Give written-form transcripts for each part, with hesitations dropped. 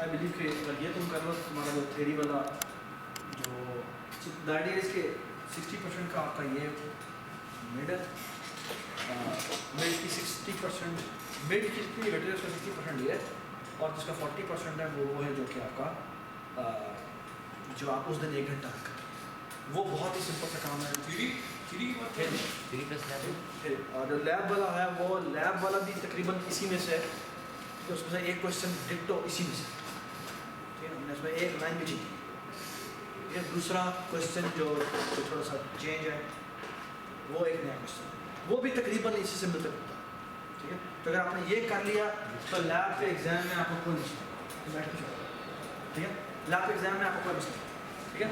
I believe कि अगर ये तुम कर लो तो तुम्हारा जो थ्योरी वाला जो द आइडिया इज के 60% का आपका ये मिड की 60% मिड कितनी घटे उसका 60% ये और जिसका 40% है वो है जो कि आपका जो आप उस दिन 1 घंटा कर वो बहुत ही सिंपल सा काम है। थ्योरी प्लस लैब और जो लैब वाला है वो लैब वाला भी तकरीबन इसी में से है तो उसमें से एक क्वेश्चन डिक्टो इसी में से ठीक है। हमने उसमें एक लाइन भी चीज़ ठीक है। दूसरा क्वेश्चन जो थोड़ा सा चेंज है वो एक नया क्वेश्चन है वो भी तकरीबन इसी से मिलता जुलता है ठीक है। तो अगर आपने ये कर लिया तो लैब के एग्जाम में आपको कोई मसला ठीक है। लैब के एग्जाम में आपको कोई मसला ठीक है।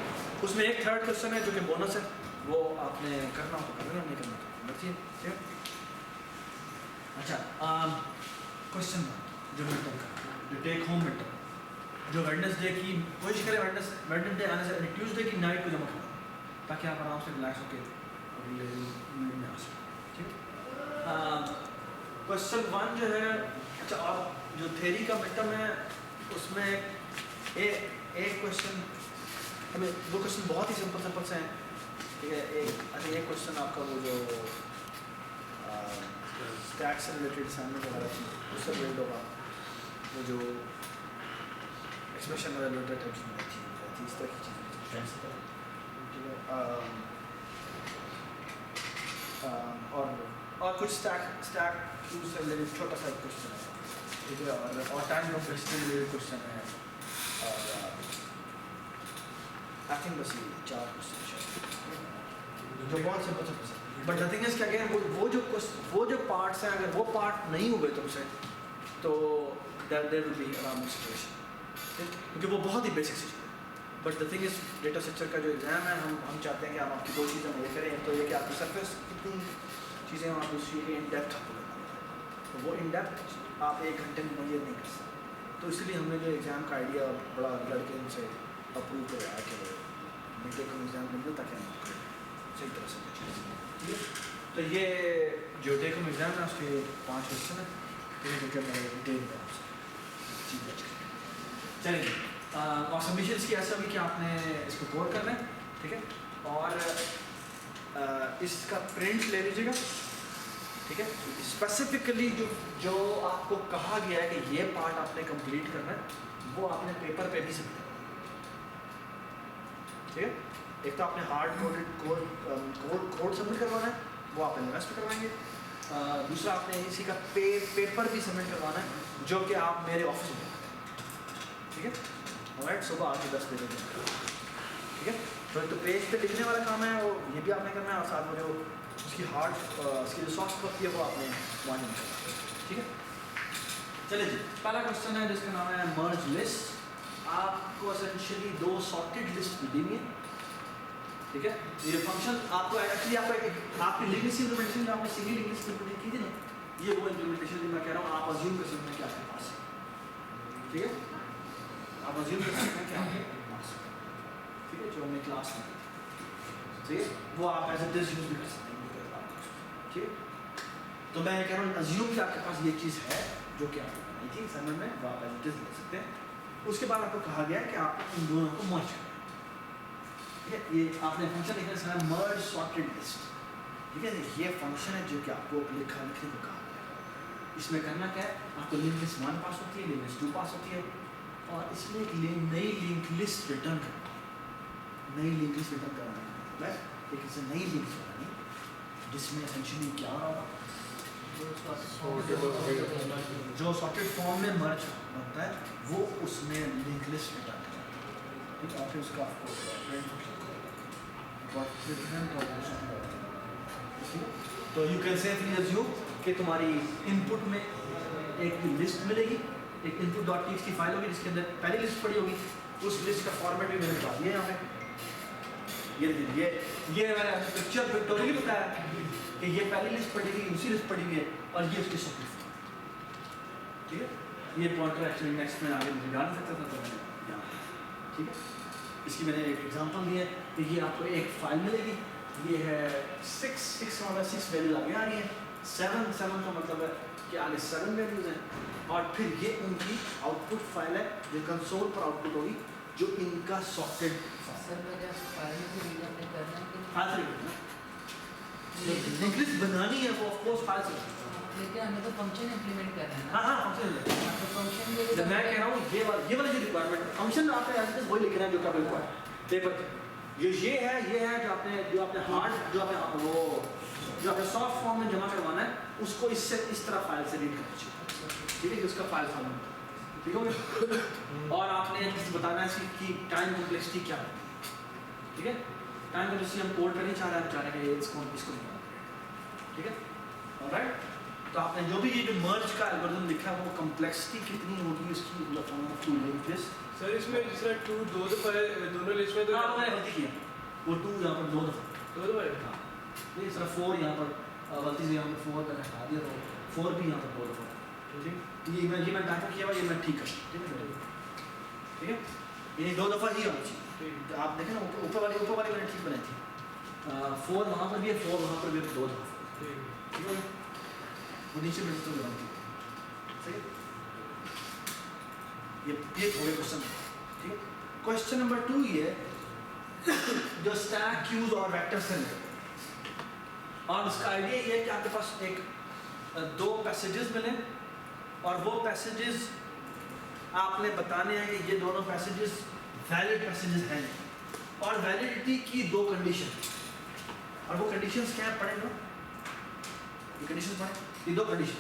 उसमें एक थर्ड क्वेश्चन है जो कि बोनस है वो आपने करना हो तो कर लेना नहीं करना तो बचिए ठीक है। अच्छा क्वेश्चन जो मिड टर्म का जो टेक होम मिड टर्म जो वेडनेसडे की कोशिश करें वेडनेसडे आने से ट्यूसडे की नाइट को जमा करना ताकि आप आराम से रिलैक्स होकर अगले मिनट में आ सकें ठीक है। क्वेश्चन 1 जो है अच्छा और जो थ्योरी का मिड टर्म है उसमें एक क्वेश्चन हमें दो क्वेश्चन बहुत ही सिंपल से हैं ठीक है। एक क्वेश्चन आपका वो जो स्टैक से रिलेटेड असाइनमेंट वगैरह उससे रिलेटेड होगा वो जो एक्सप्रेशन रिलेटेड टाइप्स में थी इस तरह की चीज़ें ठीक है। और कुछ स्टैक क्यू से रिलेटेड छोटा सा क्वेश्चन है ठीक है। और टाइम ऑफ से रिलेटेड क्वेश्चन है और आई थिंक बस ये 4 क्वेश्चन जो बहुत simple but the thing is कि अगेन वो जो पार्ट्स हैं अगर वो पार्ट नहीं हुए तुमसे तो there will be around situation क्योंकि वो बहुत ही बेसिक चीज़ है। But the thing is data structure का जो एग्जाम है हम चाहते हैं कि आप आपकी 2 चीज़ें ये करें तो ये कि आपकी सरफेस कितनी चीज़ें आप दूसरी इन डेप्थ आपको करना तो वो इन डेप्थ आप 1 घंटे में मुहैया नहीं कर सकते। तो इसलिए हमने जो एग्ज़ाम का आइडिया बड़ा लड़के उनसे अप्रूव करवाया कि मिड टर्म एग्ज़ाम मिल ताकि हम सही तरह से ठीक है। तो ये जो टेक होम एग्ज़ाम है उसके 5 क्वेश्चन है ठीक है मैं डिटेल में आपसे चलिए और सबमिशंस की ऐसा भी कि आपने इसको कोड करना है ठीक है। और इसका प्रिंट ले लीजिएगा ठीक है। स्पेसिफिकली जो आपको कहा गया है कि ये पार्ट आपने कंप्लीट करना है वो आपने पेपर पे भी सबमिट करना है ठीक है। एक तो आपने हार्ड कोड सबमिट करवाना है वो आप इन्वेस्ट में करवाएंगे। दूसरा आपने इसी का पेपर भी सबमिट करवाना है जो कि आप मेरे ऑफिस में ठीक है। ऑलराइट सुबह 8 से 10 बजे ठीक है। तो पेज पे लिखने वाला काम है वो ये भी आपने करना है और साथ में जो उसकी उसकी जो सॉफ्ट कॉपी है वो आपने वहाँ करना है ठीक है। चलिए जी पहला क्वेश्चन है जिसका नाम है मर्ज लिस्ट। आपको एसेंशियली 2 सॉर्टेड लिस्ट दी हुई है ठीक है। ये फंक्शन आपको एक्चुअली आपकी लिंग्विस्टिक इंप्लीमेंटेशन जो आपने सिंगल लिंग्विस्टिक इंप्लीमेंट की थी ना ये वो इंप्लीमेंटेशन जो मैं कह रहा हूँ आप अज्यूम कर सकते हैं कि आपके पास है ठीक है। आप अज्यूम कर सकते हैं कि आपके पास ठीक है जो हमने क्लास में ठीक है वो आप एज इट इज यूज भी कर सकते हैं ठीक है। तो मैं कह रहा हूँ अज्यूम कि आपके पास ये चीज़ है जो कि आपने बनाई थी असाइनमेंट में वो आप एज इट इज ले सकते हैं। उसके बाद आपको कहा गया कि आप इन दोनों को मर्ज करें ठीक है। ये आपने फंक्शन लिखना है मर्ज सॉर्टेड लिस्ट ठीक है। ये फंक्शन है जो कि आपको लिखने को कहा गया है। इसमें करना क्या है आपको लिंक लिस्ट 1 पास होती है लिंक लिस्ट 2 पास होती है और इसमें एक नई लिंक लिस्ट रिटर्न करनी है। नई लिंक लिस्ट रिटर्न करना है एक इसे नई लिंक बनानी जिसमें एसेंशियली क्या होगा जो सॉर्टेड फॉर्म में मर्ज बनता है वो उसमें लिंक लिस्ट रिटर्न करना है ठीक है। फिर उसका तो यू कैन सेफली अज्यूम कि तुम्हारी इनपुट में एक लिस्ट मिलेगी एक input.txt फाइल होगी जिसके अंदर पहली लिस्ट पड़ी होगी उस लिस्ट का फॉर्मेट भी मैंने बता दिया यहाँ पे ये मैंने पिक्चर पिक्टोरियली बताया कि ये पहली लिस्ट पड़ी हुई दूसरी लिस्ट पड़ी हुई है और ये उसकी सॉकेट ठीक है। ये पॉइंटर एक्चुअली नेक्स्ट में आगे मुझे डाल सकता था तो मैंने यहाँ ठीक है। इसकी मैंने एक एग्जांपल दी है कि ये आपको एक फाइल मिलेगी ये है 6 वैल्यू आगे आ रही है 7 का मतलब है कि आगे 7 वैल्यूज हैं और फिर ये उनकी आउटपुट फाइल है जो कंसोल पर आउटपुट होगी जो इनका सॉर्टेड सर मुझे फाइल से रीड अपने करना है कि फाइल से करना जो लिंक लिस्ट बनानी है वो ऑफ कोर्स फाइल से करना लेकिन हमें तो फंक्शन इंप्लीमेंट करना है ना। हाँ फंक्शन है तो फंक्शन के जब मैं कह रहा हूँ ये वाला जो रिक्वायरमेंट फंक्शन आपने ऐसे वही लिखना है जो आपका रिक्वायर पेपर ये है जो आपने हार्ड जो आपने सॉफ्ट फॉर्म में जमा करवाना है उसको इससे इस तरह फाइल से रीड करना चाहिए, ठीक है कि उसका फाइल फॉर्म ठीक हो गया। और आपने बताना है कि टाइम कॉम्प्लेक्सिटी क्या है, ठीक है। टाइम कॉम्प्लेक्सिटी हम कोड करनी चाह रहे हैं, हम चाह रहे हैं कि इसको ठीक है ऑलराइट। तो आपने जो भी ये जो मर्ज का एल्गोरिथम लिखा है वो कॉम्प्लेक्सिटी कितनी होगी उसकी मतलब टू लिंक दिस सर इसमें जिस तरह 2 दो दफा है दोनों लिस्ट में तो हाँ मैंने गलती किया वो 2 यहाँ पर 2 दफा दो दफा है। हाँ ये सिर्फ 4 यहाँ पर गलती से यहाँ पर 4 मैंने हटा दिया तो 4 भी यहाँ पर 2 दफा ठीक ये मैं टाइप किया हुआ ये मैं ठीक कर ठीक है ये 2 दफा ही होनी चाहिए। तो आप देखें ना ऊपर वाली मैंने ठीक बनाई थी 4 वहाँ पर भी है 4 वहाँ पर भी 2 दफा ठीक है वो नीचे में तो लगाती सही है। ये हो गया क्वेश्चन ठीक है। क्वेश्चन नंबर 2 ये जो स्टैक क्यूज और वेक्टर सेल है और उसका आइडिया ये है कि आपके पास एक 2 पैसेजेस मिले और वो पैसेजेस आपने बताने हैं कि ये दोनों पैसेजेस वैलिड पैसेजेस हैं और वैलिडिटी की 2 कंडीशन और वो कंडीशंस क्या है पढ़ेंगे ये कंडीशंस पढ़ें ये 2 कंडीशन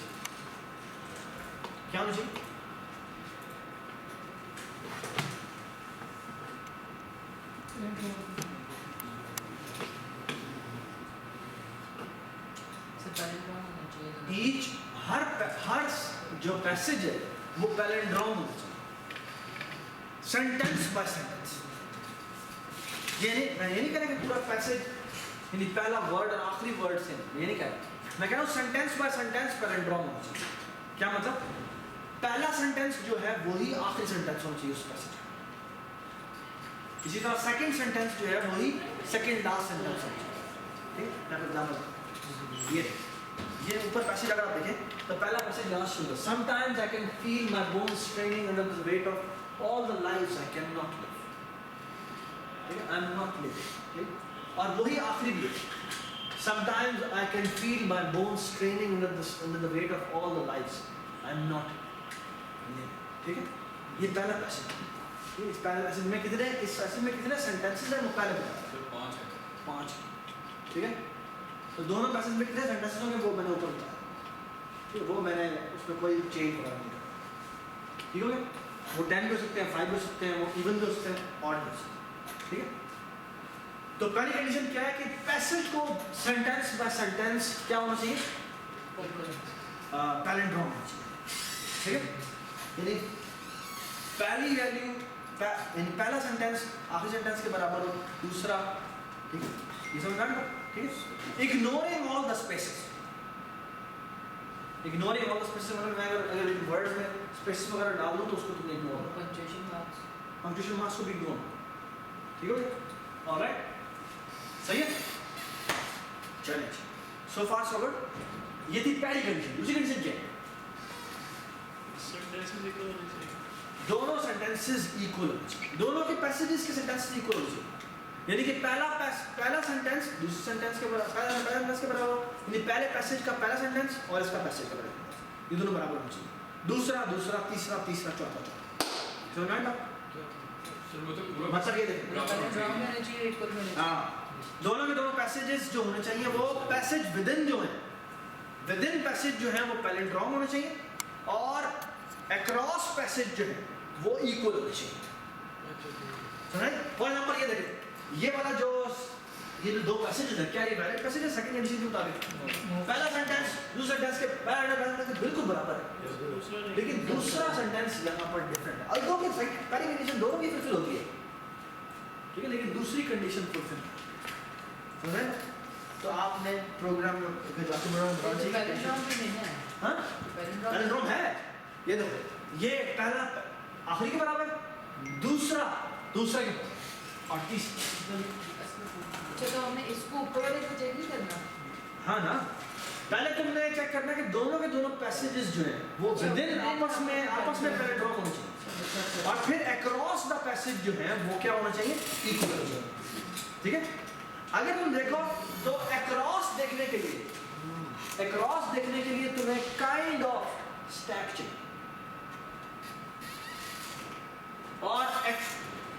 क्या होनी चाहिए ईच हर जो पैसेज है वो पैलिंड्रोम होना चाहिए सेंटेंस बाय सेंटेंस। ये नहीं मैं ये नहीं कह रहा कि पूरा पैसेज यानी पहला वर्ड और आखिरी वर्ड से ये नहीं कह रहा मैं कह रहा हूँ सेंटेंस बाय सेंटेंस पैलिंड्रोम होना चाहिए। क्या मतलब पहला सेंटेंस जो है वही आखिरी सेंटेंस होना चाहिए उस पैसेज। इसी तरह सेकंड सेंटेंस जो है वही सेकंड लास्ट सेंटेंस होना चाहिए ठीक है। एग्जांपल ये ऊपर पैसेज अगर आप देखें तो पहला पैसेज यहाँ शुरू है sometimes I can feel my bones straining under the weight of all the lives I can not live ठीक है आई एम नॉट लिविंग ठीक। और वही आखिरी भी है sometimes I can feel my bones straining under the weight of all the lives I am not living ठीक है। ये पहला पैसेज इस पहले पैसेज में कितने सेंटेंसेस हैं वो पहले बता 5 ठीक है। तो दोनों पैसेज में कितने सेंटेंसेस होंगे वो मैंने ऊपर बताया ठीक है। वो मैंने उसमें कोई चेंज करा नहीं करा ठीक हो गया। वो 10 भी हो सकते हैं 5 भी हो सकते हैं वो इवन भी हो सकते हैं ऑड भी हो सकते हैं ठीक है। तो पहली कंडीशन क्या है कि पैसेज को सेंटेंस बाय सेंटेंस क्या होना चाहिए पैलिंड्रोम होना चाहिए ठीक है। यानी पहली वैल्यू यानी पहला सेंटेंस आखिरी सेंटेंस के बराबर हो दूसरा ठीक है। ये समझ रहे हो ठीक है। इग्नोरिंग ऑल द स्पेसेस मतलब मैं अगर इन वर्ड्स में स्पेसेस वगैरह डाल दूं तो उसको तुमने इग्नोर पंक्चुएशन मार्क्स को भी इग्नोर ठीक है ऑलराइट सही है। चलिए सो फार सो गुड ये थी पहली कंडीशन। दूसरी कंडीशन क्या है दोनों सेंटेंसेस इक्वल होने चाहिए दोनों के पैसेजेस के सेंटेंसेस इक्वल होने चाहिए यानी कि पहला सेंटेंस दूसरे सेंटेंस के बराबर पहला सेंटेंस के बराबर यानी पहले पैसेज का पहला सेंटेंस और इसका पैसेज का पहला सेंटेंस ये दोनों बराबर होने चाहिए दूसरा तीसरा चौथा समझ में आया मतलब ये देखिए हाँ दोनों के दोनों पैसेजेस जो होने चाहिए वो पैसेज विदिन जो है विदिन पैसेज जो है वो पैलिंड्रोम होने चाहिए और अक्रॉस पैसेज जो है वो इक्वल होने चाहिए समझ। फॉर एग्जांपल ये देखिए ये वाला जो ये 2 पैसेजेस है क्या ये वैलिड पैसेज है सेकंड कंडीशन के मुताबिक पहला सेंटेंस दूसरे सेंटेंस के पहला सेंटेंस बिल्कुल बराबर है लेकिन दूसरा सेंटेंस यहाँ पर डिफरेंट है और दो की पहली कंडीशन दोनों की फुलफिल होती है ठीक है लेकिन दूसरी कंडीशन फुलफिल समझ। तो आपने प्रोग्राम पैलिंड्रोम है ये देखो ये पहला आखिरी के बराबर दूसरा के और तीसरा अच्छा तो हमने इसको ऊपर वाले को चेक नहीं करना हाँ ना पहले तुमने चेक करना कि दोनों के दोनों पैसेजेस जो हैं वो विदिन आपस में पहले ड्रॉप होने चाहिए, और फिर अक्रॉस द पैसेज जो है वो क्या होना चाहिए, इक्वल होना चाहिए। ठीक है, अगर तुम देखो तो अक्रॉस देखने के लिए तुम्हें काइंड ऑफ स्टैक चाहिए, और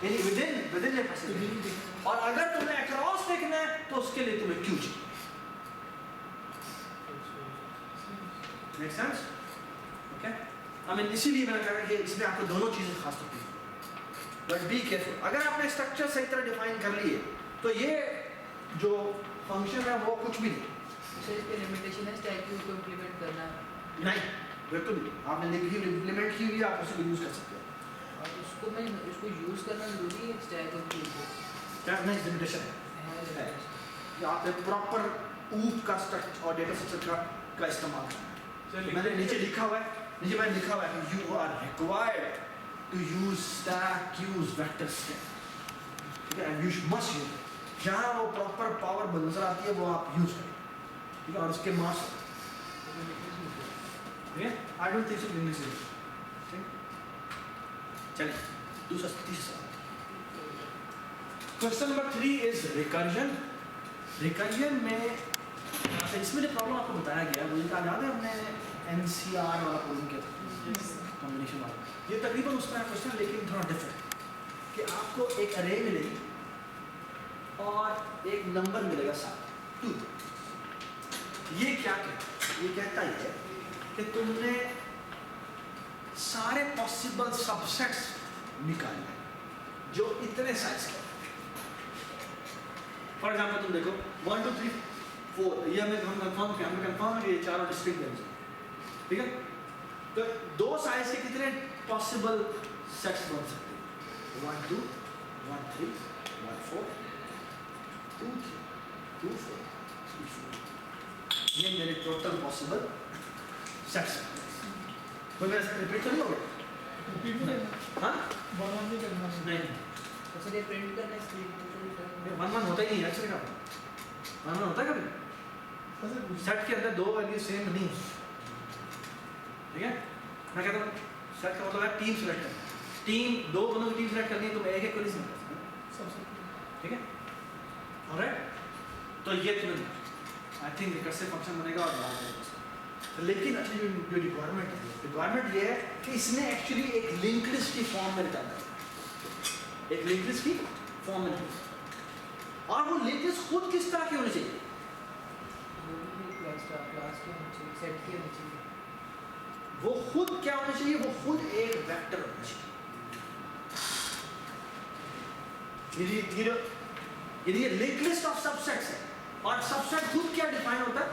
यानी विदिन ए पैसेज, और अगर तुम्हें अक्रॉस देखना है तो उसके लिए तुम्हें क्यू चाहिए। Make sense? Okay? I mean, इसीलिए मैंने कहा कि इसमें आपको दोनों चीजें खास तौर पे, बट बी केयरफुल। अगर आपने स्ट्रक्चर सही तरह डिफाइन कर लिए तो ये जो फंक्शन है वो कुछ भी नहीं। सर इसके लिमिटेशन है स्टैक क्यू को इंप्लीमेंट करना नहीं, बिल्कुल नहीं। आपने लिखी इम्प्लीमेंट की हुई, आप उसे यूज कर सकते हो। और उसको यूज करना जरूरी है स्टैक और क्यू को। क्या नहीं, लिमिटेशन है कि आपने प्रॉपर ऊप का स्ट्रक्चर और डेटा स्ट्रक्चर का इस्तेमाल करना है। मैंने नीचे लिखा हुआ है कि you are required to use stack queues vector stack, ठीक है, एंड यू मस्ट यूज। जहां वो प्रॉपर पावर नजर आती है वो आप यूज करें, ठीक है, और उसके मार्क्स, ठीक है। I don't think so English is ठीक। चलिए दूसरा तीसरा question number 3 is recursion. Recursion में इसमें जो प्रॉब्लम आपको बताया गया वो इनका याद है, हमने एनसीआर वाला प्रॉब्लम किया था, कॉम्बिनेशन वाला। ये तकरीबन उसका क्वेश्चन लेकिन थोड़ा डिफरेंट, कि आपको एक अरे मिलेगी और एक नंबर मिलेगा साथ 2। ये क्या कहता है? ये कहता है कि तुमने सारे पॉसिबल सबसेट्स निकालने जो इतने साइज के। फॉर एग्जाम्पल तुम देखो 1 2 3 4, ये हम कंफर्म है कि ये चारों डिस्ट्रिक्ट वैल्यूज हैं, ठीक है। तो दो साइज के कितने पॉसिबल सेट्स बन सकते हैं? 1 2 1 3 1 4 2 3 2 4 3 4। ये मेरे टोटल पॉसिबल सेट्स। कोई मेरा रिपीट तो नहीं होगा? हाँ नहीं, तो सर ये प्रिंट करना है स्क्रीन पे, 1 1 होता ही नहीं है एक्चुअली। का 1 1 होता है कभी? सेट के अंदर दो वैल्यू सेम नहीं है, ठीक है। मैं कहता हूँ सेट का मतलब है टीम सिलेक्ट करना, टीम दो बंदों की टीम सिलेक्ट करनी है, तुम एक एक को नहीं सिलेक्ट कर सकते, ठीक है। ऑलराइट, तो ये तुम्हें आई थिंक रिकर्सिव फंक्शन बनेगा और लेकिन अच्छा जो रिक्वायरमेंट ये है कि इसने एक्चुअली एक लिंक लिस्ट की फॉर्म में निकालना है, एक लिंक लिस्ट की फॉर्म में, और वो लिंक लिस्ट खुद किस तरह की होनी चाहिए? क्लास के नीचे सेट के नीचे वो खुद क्या होना चाहिए? वो खुद एक वेक्टर होना चाहिए। ये लिंक लिस्ट ऑफ सबसेट्स है, और सबसेट खुद क्या डिफाइन होता है?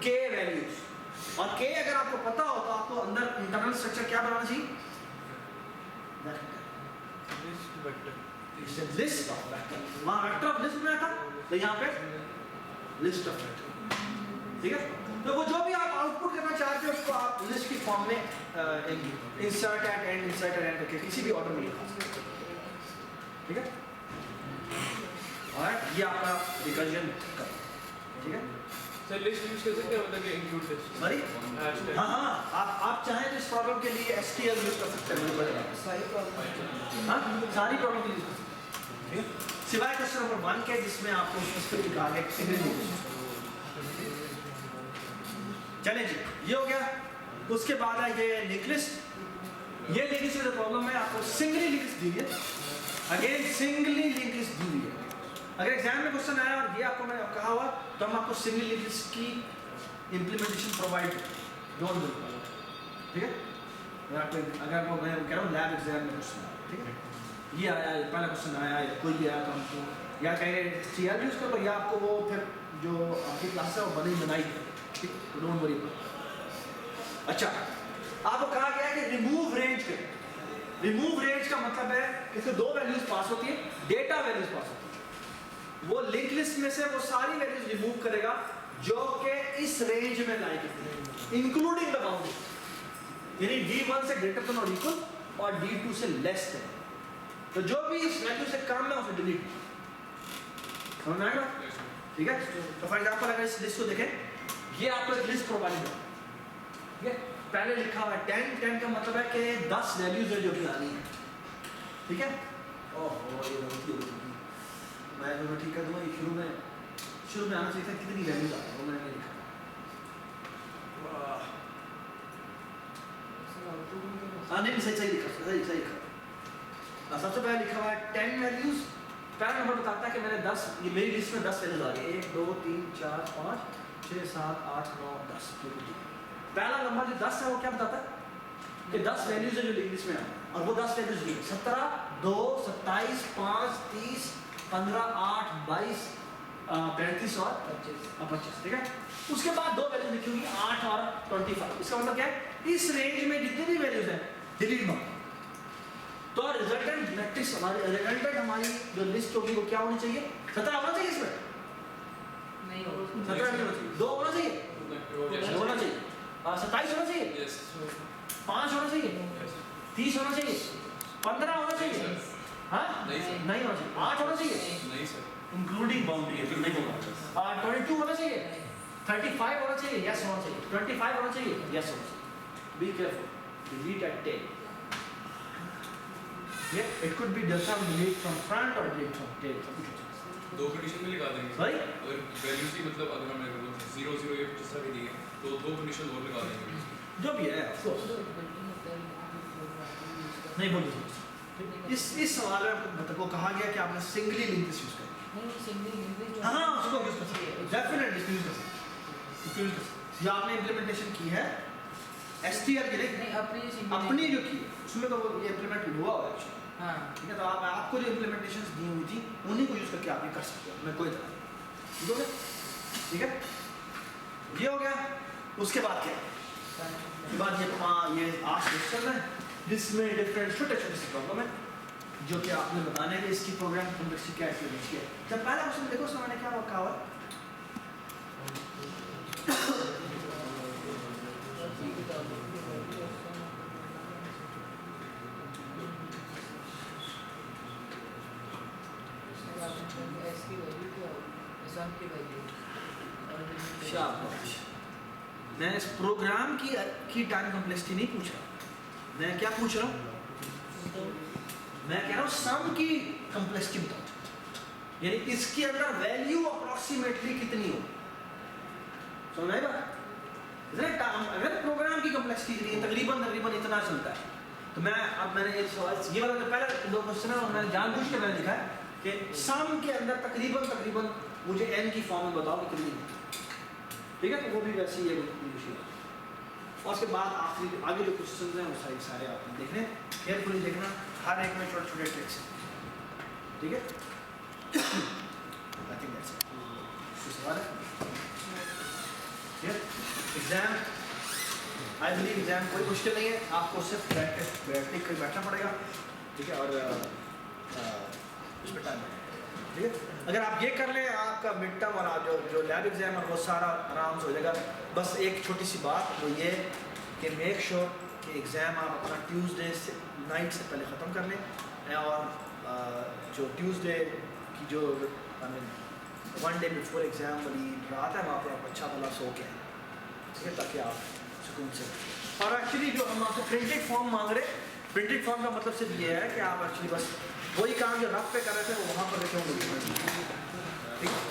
के वैल्यूज। और के अगर आपको पता हो तो आपको अंदर इंटरनल स्ट्रक्चर क्या बनाना चाहिए? List of vector. वहां वेक्टर ऑफ लिस्ट में था, तो यहाँ पे लिस्ट ऑफ वेक्टर, ठीक है। तो वो जो भी आप आउटपुट करना चाहते हो उसको आप लिस्ट की फॉर्म में इंसर्ट एट एंड करके किसी भी ऑर्डर में लिखा सकते हो, ठीक है। और ये आपका रिकर्जन का, ठीक है। सर लिस्ट यूज कर सकते हैं, मतलब कि इंक्लूड लिस्ट। सॉरी, हाँ, आप चाहें तो इस प्रॉब्लम के लिए STL यूज कर सकते हैं, मुझे पता है। सारी प्रॉब्लम, हाँ, सारी प्रॉब्लम के लिए यूज कर सकते हैं, ठीक है। सिवाय क्वेश्चन नंबर 1 के जिसमें आपको स्पेसिफिक आगे सिग्नल। चलें जी, ये हो गया। उसके बाद है ये लिंक लिस्ट। ये लिंक लिस्ट में जो प्रॉब्लम है, आपको सिंगली लिंक लिस्ट दी है, अगेन सिंगली लिंक लिस्ट दी हुई है। अगर एग्जाम में क्वेश्चन आया और ये आपको मैंने कहा हुआ तो हम आपको सिंगल लिंक लिस्ट की इंप्लीमेंटेशन प्रोवाइड डोंट डू, ठीक है। अगर आपको मैं कह रहा हूँ लैब एग्जाम में क्वेश्चन आया, ठीक है, ये आया, पहला क्वेश्चन आया, कोई आया तो हमको या कहेंगे CL यूज करो, या आपको वो फिर जो आपकी क्लास है वो बनाई है, ठीक, तो डोंट वरी। अच्छा, आपको कहा गया है कि रिमूव रेंज करें। रिमूव रेंज का मतलब है इसमें दो वैल्यूज पास होती है, डेटा वैल्यूज पास होती है। वो लिंक लिस्ट में से वो सारी वैल्यूज रिमूव करेगा जो कि इस रेंज में लाई करती है, इंक्लूडिंग द बाउंड्री, यानी D1 से ग्रेटर देन और इक्वल और D2 से लेस देन। तो जो भी इस वैल्यू से कम है उसे डिलीट, समझ में आएगा, ठीक है। तो फॉर एग्जांपल अगर इस लिस्ट को देखें ये आपको एक लिस्ट प्रोवाइड है, ठीक है। पहले लिखा हुआ है 10 का मतलब है कि 10 वैल्यूज है जो कि आनी है, ठीक है। ओहो ये गलती हो गई, मैं जो ठीक कर दूंगा, ये शुरू में आना चाहिए था कितनी वैल्यूज आ रही है वो मैंने नहीं लिखा। हाँ नहीं सही लिखा। सबसे पहले लिखा हुआ है 10 वैल्यूज। पहला नंबर बताता है कि मैंने 10, ये मेरी लिस्ट में 10 वैल्यूज आ रही है, 1 2 3 4 5 6 7 8 9 10। पहला नंबर जो 10 है वो क्या बताता है कि 10 वैल्यूज है जो लिस्ट में है, और वो 10 वैल्यूज ये 17 2 27 5 30 15 8 22 35 और 25, ठीक है। उसके बाद दो वैल्यूज लिखी होगी 8 और 25। इसका मतलब क्या है, इस रेंज में जितनी भी वैल्यूज है डिलीट मत। तो रिजल्टेंट मैट्रिक्स हमारी जो लिस्ट होगी वो क्या होनी चाहिए, 17 होना चाहिए इसमें, नहीं 17 नहीं होना चाहिए, 2 होना चाहिए, 6 होना चाहिए, 27 होना चाहिए, 5 होना चाहिए, 30 होना चाहिए, 15 होना चाहिए, हाँ नहीं होना चाहिए, 8 होना चाहिए इंक्लूडिंग बाउंड्री, नहीं होगा, 22 होना चाहिए, 35 होना चाहिए, यस होना चाहिए, 25 होना चाहिए, यस होना चाहिए। Be careful, delete eight tell. Yeah, it could be delta delete from front or delete from tail, सब कुछ हो सकता है। दो कंडीशन में लगा देंगे Sorry? अगर वैल्यूज की मतलब अगर हम 0 0 1 जिस तरह की दी है तो दो कंडीशन और लगा देंगे जो भी है of course। नहीं बोल सकते। इस सवाल में को कहा गया कि आपने सिंगली लिंक दिस यूज करें। हाँ उसको यूज कर सकते हैं, डेफिनेटली यूज कर सकते हैं। ये आपने इम्प्लीमेंटेशन की है STL के लिए, अपनी जो की उसमें तो वो ये इम्प्लीमेंट हुआ है, हाँ ठीक है। तो आपको जो इम्प्लीमेंटेशंस दी हुई थी उन्हीं को यूज करके आप ये कर सकते हो, मैं कोई तरह ठीक हो गया, ठीक है। ये हो गया। उसके बाद क्या, उसके बाद ये 8 क्वेश्चन है जिसमें डिफरेंट छोटे से प्रॉब्लम है जो कि आपने बताने हैं कि इसकी प्रोग्राम कॉम्प्लेक्सिटी क्या है। जब पहला क्वेश्चन देखो उसमें मैंने क्या रखा हुआ है, शाबाश। मैं इस प्रोग्राम की टाइम कॉम्प्लेक्सिटी नहीं पूछ रहा, मैं क्या पूछ रहा हूँ, मैं कह रहा हूँ सम की कॉम्प्लेक्सिटी बताओ, यानी इसके अंदर वैल्यू अप्रोक्सीमेटली कितनी हो। समझ आई बात? अगर प्रोग्राम की कॉम्प्लेक्सिटी तकरीबन इतना चलता है तो मैंने एक सवाल ये वाला जो पहले 2 क्वेश्चन है मैंने जानबूझ के मैंने लिखा है कि सम के अंदर तकरीबन मुझे n की फॉर्म में बताओ कि कितनी, ठीक है। तो वो भी वैसे ही है और उसके बाद आगे जो क्वेश्चन हैं वो सारे आपने देखने, केयरफुली देखना, हर एक में छोटे ट्रिक्स हैं, ठीक है। I think that's it. सवाल है एग्जाम, आई बिलीव एग्जाम कोई मुश्किल नहीं है, आपको सिर्फ बैठना पड़ेगा, ठीक है। और उसमें टाइम लगेगा, ठीक है। अगर आप ये कर लें आपका मिड टर्म और जो लैब एग्जाम है वो सारा आराम से हो जाएगा। बस एक छोटी सी बात वो ये कि मेक श्योर कि एग्ज़ाम आप अपना ट्यूसडे से नाइट से पहले ख़त्म कर लें, और जो ट्यूसडे की जो I mean 1 day before exam वाली रात है वहाँ पर आप अच्छा भला सो के, ठीक है, ताकि आप सुकून से। और एक्चुअली जो हम आपसे प्रिंटेड फॉर्म मांग रहे, प्रिंटेड फॉर्म का मतलब सिर्फ ये है कि आप एक्चुअली बस वही काम जो रफ पे कर रहे थे वो वहाँ पर देखें, ठीक है।